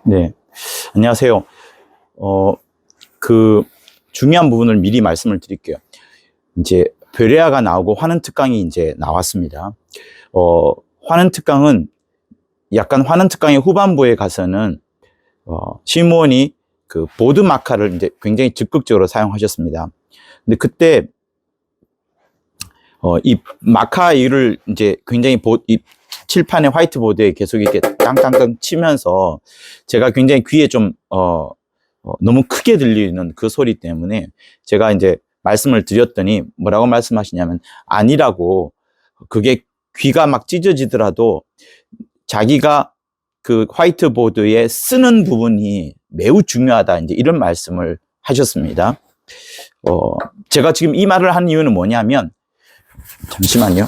네, 안녕하세요. 그 중요한 부분을 미리 말씀을 드릴게요. 이제 베레아가 나오고 화는 특강이 이제 나왔습니다. 화는 특강은 약간 화는 특강의 후반부에 가서는 시므온이 그 보드 마카를 이제 굉장히 적극적으로 사용하셨습니다. 근데 그때 이 마카 일을 이제 굉장히 이 칠판의 화이트보드에 계속 이렇게 땅땅땅 치면서 제가 굉장히 귀에 좀 너무 크게 들리는 그 소리 때문에 제가 이제 말씀을 드렸더니 뭐라고 말씀하시냐면 아니라고, 그게 귀가 막 찢어지더라도 자기가 그 화이트보드에 쓰는 부분이 매우 중요하다, 이제 이런 말씀을 하셨습니다. 제가 지금 이 말을 한 이유는 뭐냐면, 잠시만요.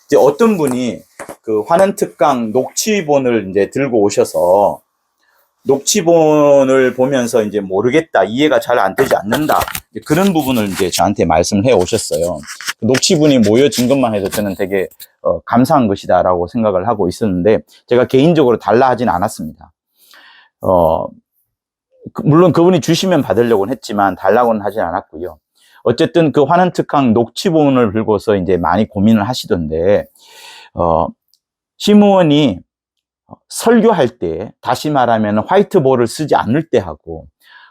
이제 어떤 분이 그 화는 특강 녹취본을 이제 들고 오셔서 녹취본을 보면서 이제 모르겠다, 이해가 잘 안 되지 않는다, 그런 부분을 이제 저한테 말씀을 해 오셨어요. 녹취본이 모여진 것만 해도 저는 되게 감사한 것이다라고 생각을 하고 있었는데, 제가 개인적으로 달라 하진 않았습니다. 물론 그분이 주시면 받으려고는 했지만 달라고는 하진 않았고요. 어쨌든 그 화는 특강 녹취본을 들고서 이제 많이 고민을 하시던데, 시므온이 설교할 때, 다시 말하면 화이트보드를 쓰지 않을 때 하고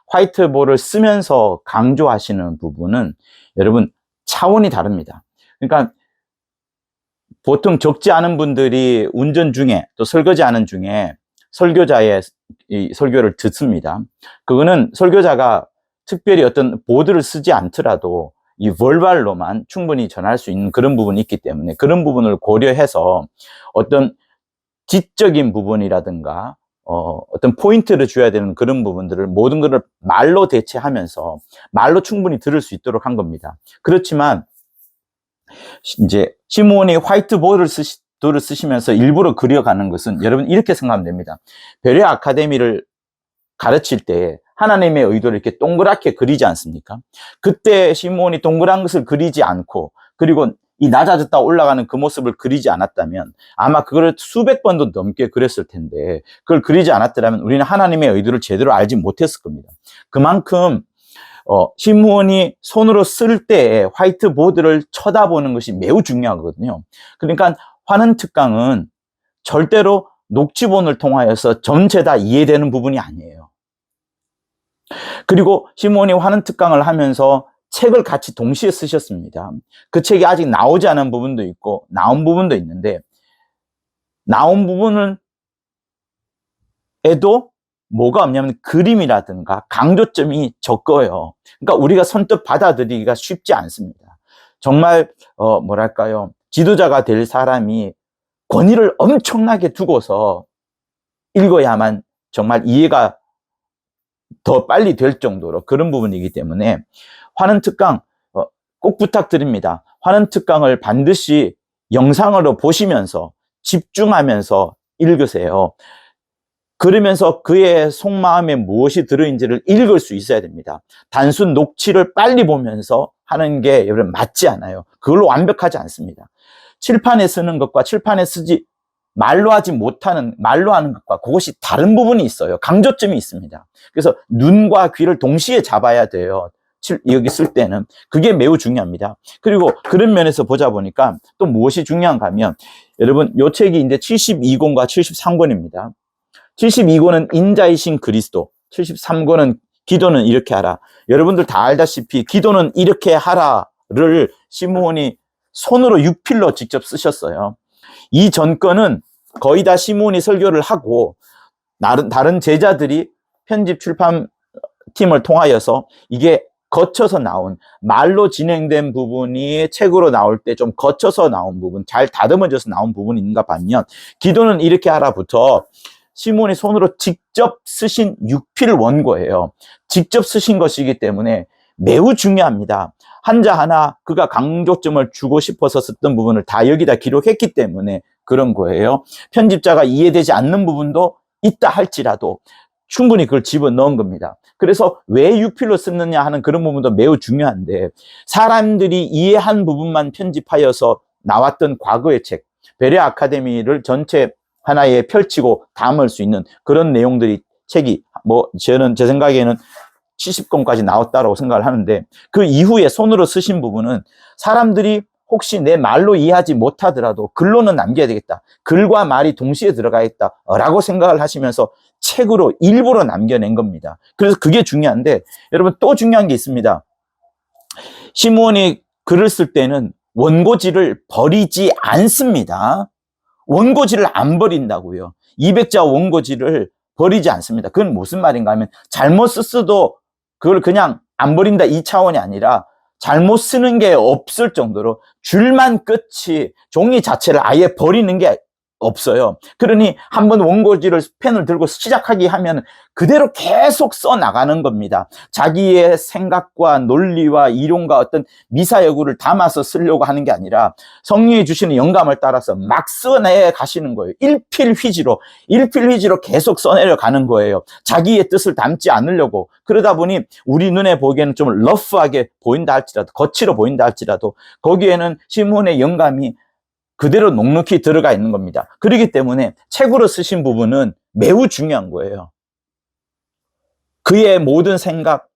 화이트보드를 쓰면서 강조하시는 부분은 여러분 차원이 다릅니다. 그러니까 보통 적지 않은 분들이 운전 중에, 또 설거지 하는 중에 설교자의 이 설교를 듣습니다. 그거는 설교자가 특별히 어떤 보드를 쓰지 않더라도 이 벌발로만 충분히 전할 수 있는 그런 부분이 있기 때문에, 그런 부분을 고려해서 어떤 지적인 부분이라든가 어떤 포인트를 줘야 되는 그런 부분들을, 모든 것을 말로 대체하면서 말로 충분히 들을 수 있도록 한 겁니다. 그렇지만 이제 시므온이 화이트보드를 쓰시면서 일부러 그려가는 것은, 여러분 이렇게 생각하면 됩니다. 베레아 아카데미를 가르칠 때 하나님의 의도를 이렇게 동그랗게 그리지 않습니까? 그때 시므온이 동그란 것을 그리지 않고, 그리고 이 낮아졌다 올라가는 그 모습을 그리지 않았다면 아마 그걸 수백 번도 넘게 그렸을 텐데, 그걸 그리지 않았더라면 우리는 하나님의 의도를 제대로 알지 못했을 겁니다. 그만큼 시므온이 손으로 쓸 때 화이트보드를 쳐다보는 것이 매우 중요하거든요. 그러니까 화는 특강은 절대로 녹취본을 통하여서 전체 다 이해되는 부분이 아니에요. 그리고 시므온이 화는 특강을 하면서 책을 같이 동시에 쓰셨습니다. 그 책이 아직 나오지 않은 부분도 있고 나온 부분도 있는데, 나온 부분은 에도 뭐가 없냐면 그림이라든가 강조점이 적어요. 그러니까 우리가 선뜻 받아들이기가 쉽지 않습니다. 정말 뭐랄까요, 지도자가 될 사람이 권위를 엄청나게 두고서 읽어야만 정말 이해가 더 빨리 될 정도로 그런 부분이기 때문에, 화는 특강 꼭 부탁드립니다. 화는 특강을 반드시 영상으로 보시면서 집중하면서 읽으세요. 그러면서 그의 속마음에 무엇이 들어있는지를 읽을 수 있어야 됩니다. 단순 녹취를 빨리 보면서 하는 게 여러분 맞지 않아요. 그걸로 완벽하지 않습니다. 칠판에 쓰는 것과 칠판에 쓰지 말로 하지 못하는, 말로 하는 것과 그것이 다른 부분이 있어요. 강조점이 있습니다. 그래서 눈과 귀를 동시에 잡아야 돼요. 여기 쓸 때는 그게 매우 중요합니다. 그리고 그런 면에서 보자 보니까 또 무엇이 중요한가 하면, 여러분 요 책이 이제 72권과 73권입니다. 72권은 인자이신 그리스도, 73권은 기도는 이렇게 하라. 여러분들 다 알다시피 기도는 이렇게 하라를 시므온이 손으로 육필로 직접 쓰셨어요. 이 전권은 거의 다 시므온이 설교를 하고 다른 제자들이 편집 출판 팀을 통하여서 이게 거쳐서 나온, 말로 진행된 부분이 책으로 나올 때 좀 거쳐서 나온 부분, 잘 다듬어져서 나온 부분인가 반면, 기도는 이렇게 하라부터 시므온이 손으로 직접 쓰신 육필 원고예요. 직접 쓰신 것이기 때문에 매우 중요합니다. 한자 하나 그가 강조점을 주고 싶어서 썼던 부분을 다 여기다 기록했기 때문에 그런 거예요. 편집자가 이해되지 않는 부분도 있다 할지라도 충분히 그걸 집어넣은 겁니다. 그래서 왜 육필로 쓰느냐 하는 그런 부분도 매우 중요한데, 사람들이 이해한 부분만 편집하여서 나왔던 과거의 책, 베레아 아카데미를 전체 하나에 펼치고 담을 수 있는 그런 내용들이 책이 저는 제 생각에는 70권까지 나왔다고 생각을 하는데, 그 이후에 손으로 쓰신 부분은 사람들이 혹시 내 말로 이해하지 못하더라도 글로는 남겨야 되겠다, 글과 말이 동시에 들어가겠다 라고 생각을 하시면서 책으로 일부러 남겨낸 겁니다. 그래서 그게 중요한데, 여러분 또 중요한 게 있습니다. 시므온이 글을 쓸 때는 원고지를 버리지 않습니다. 원고지를 안 버린다고요. 200자 원고지를 버리지 않습니다. 그건 무슨 말인가 하면, 잘못 썼어도 그걸 그냥 안 버린다 이 차원이 아니라, 잘못 쓰는 게 없을 정도로 줄만 끝이, 종이 자체를 아예 버리는 게 없어요. 그러니 한번 원고지를 펜을 들고 시작하기 하면 그대로 계속 써 나가는 겁니다. 자기의 생각과 논리와 이론과 어떤 미사여구를 담아서 쓰려고 하는 게 아니라 성령이 주시는 영감을 따라서 막 써내 가시는 거예요. 일필휘지로 계속 써내려 가는 거예요. 자기의 뜻을 담지 않으려고. 그러다 보니 우리 눈에 보기에는 좀 러프하게 보인다 할지라도, 거칠어 보인다 할지라도, 거기에는 시므온의 영감이 그대로 넉넉히 들어가 있는 겁니다. 그렇기 때문에 책으로 쓰신 부분은 매우 중요한 거예요. 그의 모든 생각,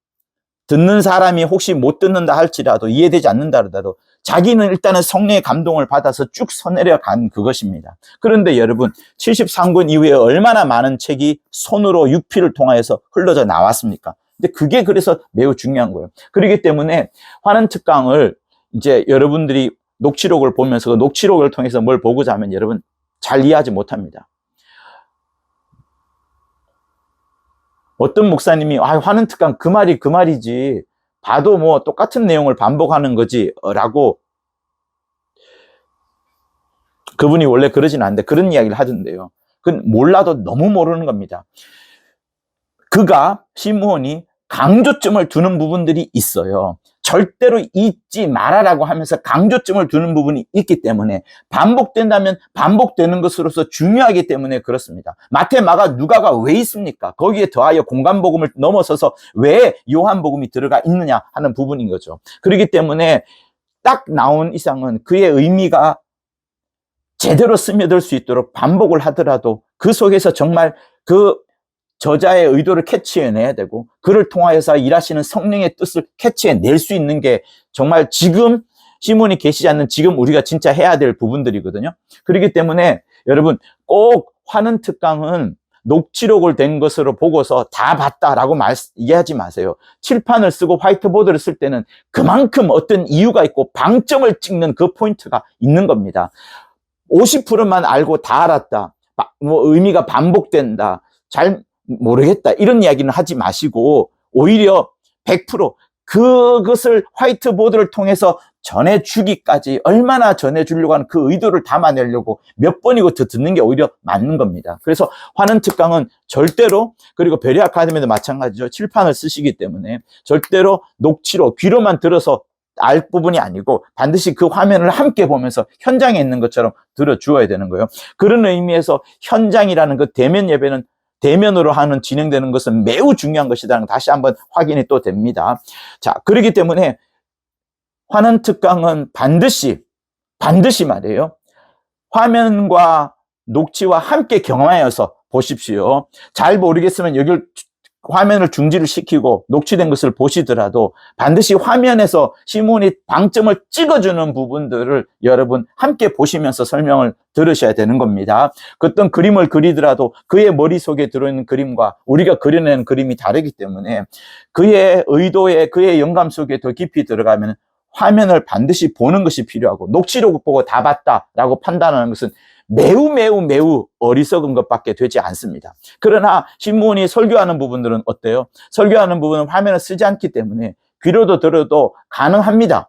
듣는 사람이 혹시 못 듣는다 할지라도, 이해되지 않는다 하더라도 자기는 일단은 성령의 감동을 받아서 쭉 써내려 간 그것입니다. 그런데 여러분, 73권 이후에 얼마나 많은 책이 손으로 육필을 통하여서 흘러져 나왔습니까? 근데 그게 그래서 매우 중요한 거예요. 그렇기 때문에 환원특강을 이제 여러분들이 녹취록을 보면서 그 녹취록을 통해서 뭘 보고자 하면 여러분 잘 이해하지 못합니다. 어떤 목사님이 환원특강 그 말이 그 말이지, 봐도 뭐 똑같은 내용을 반복하는 거지 라고, 그분이 원래 그러진 않는데 그런 이야기를 하던데요. 그건 몰라도 너무 모르는 겁니다. 시므온이 강조점을 두는 부분들이 있어요. 절대로 잊지 말아라고 하면서 강조점을 두는 부분이 있기 때문에, 반복된다면 반복되는 것으로서 중요하기 때문에 그렇습니다. 마태, 마가, 누가가 왜 있습니까? 거기에 더하여 공간복음을 넘어서서 왜 요한복음이 들어가 있느냐 하는 부분인 거죠. 그렇기 때문에 딱 나온 이상은 그의 의미가 제대로 스며들 수 있도록 반복을 하더라도 그 속에서 정말 그 저자의 의도를 캐치해내야 되고, 그를 통하여서 일하시는 성령의 뜻을 캐치해낼 수 있는 게 정말 지금 시므온이 계시지 않는 지금 우리가 진짜 해야 될 부분들이거든요. 그렇기 때문에 여러분 꼭 환원특강은 녹취록을 된 것으로 보고서 다 봤다라고 얘기하지 마세요. 칠판을 쓰고 화이트보드를 쓸 때는 그만큼 어떤 이유가 있고 방점을 찍는 그 포인트가 있는 겁니다. 50%만 알고 다 알았다, 의미가 반복된다, 잘 모르겠다, 이런 이야기는 하지 마시고, 오히려 100% 그것을 화이트보드를 통해서 전해주기까지, 얼마나 전해주려고 하는 그 의도를 담아내려고 몇 번이고 더 듣는 게 오히려 맞는 겁니다. 그래서 환원특강은 절대로, 그리고 베레아 아카데미도 마찬가지죠. 칠판을 쓰시기 때문에 절대로 녹취로 귀로만 들어서 알 부분이 아니고 반드시 그 화면을 함께 보면서 현장에 있는 것처럼 들어주어야 되는 거예요. 그런 의미에서 현장이라는 그 대면 예배는 대면으로 진행되는 것은 매우 중요한 것이라는 걸 다시 한번 확인이 또 됩니다. 자, 그렇기 때문에 환원특강은 반드시 말이에요, 화면과 녹취와 함께 경험하여서 보십시오. 잘 모르겠으면 여기를 화면을 중지를 시키고 녹취된 것을 보시더라도 반드시 화면에서 시므온이 방점을 찍어주는 부분들을 여러분 함께 보시면서 설명을 들으셔야 되는 겁니다. 어떤 그림을 그리더라도 그의 머릿속에 들어있는 그림과 우리가 그려내는 그림이 다르기 때문에 그의 의도에, 그의 영감 속에 더 깊이 들어가면 화면을 반드시 보는 것이 필요하고, 녹취록을 보고 다 봤다라고 판단하는 것은 매우 어리석은 것밖에 되지 않습니다. 그러나 시므온이 설교하는 부분들은 어때요? 설교하는 부분은 화면을 쓰지 않기 때문에 귀로도 들어도 가능합니다.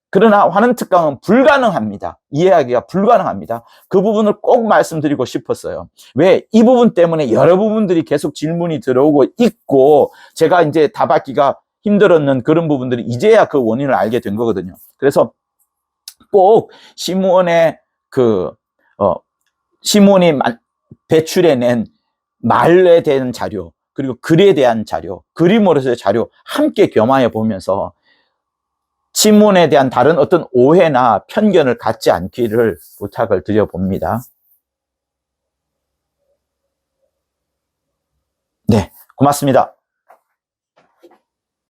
그러나 환원특강은 불가능합니다. 이해하기가 불가능합니다. 그 부분을 꼭 말씀드리고 싶었어요. 왜? 이 부분 때문에 여러 부분들이 계속 질문이 들어오고 있고, 제가 이제 답하기가 힘들었는 그런 부분들이 이제야 그 원인을 알게 된 거거든요. 그래서 꼭 시므온의 시므온이 배출해낸 말에 대한 자료, 그리고 글에 대한 자료, 그림으로서의 자료 함께 겸하여 보면서 신문에 대한 다른 어떤 오해나 편견을 갖지 않기를 부탁을 드려봅니다. 네, 고맙습니다.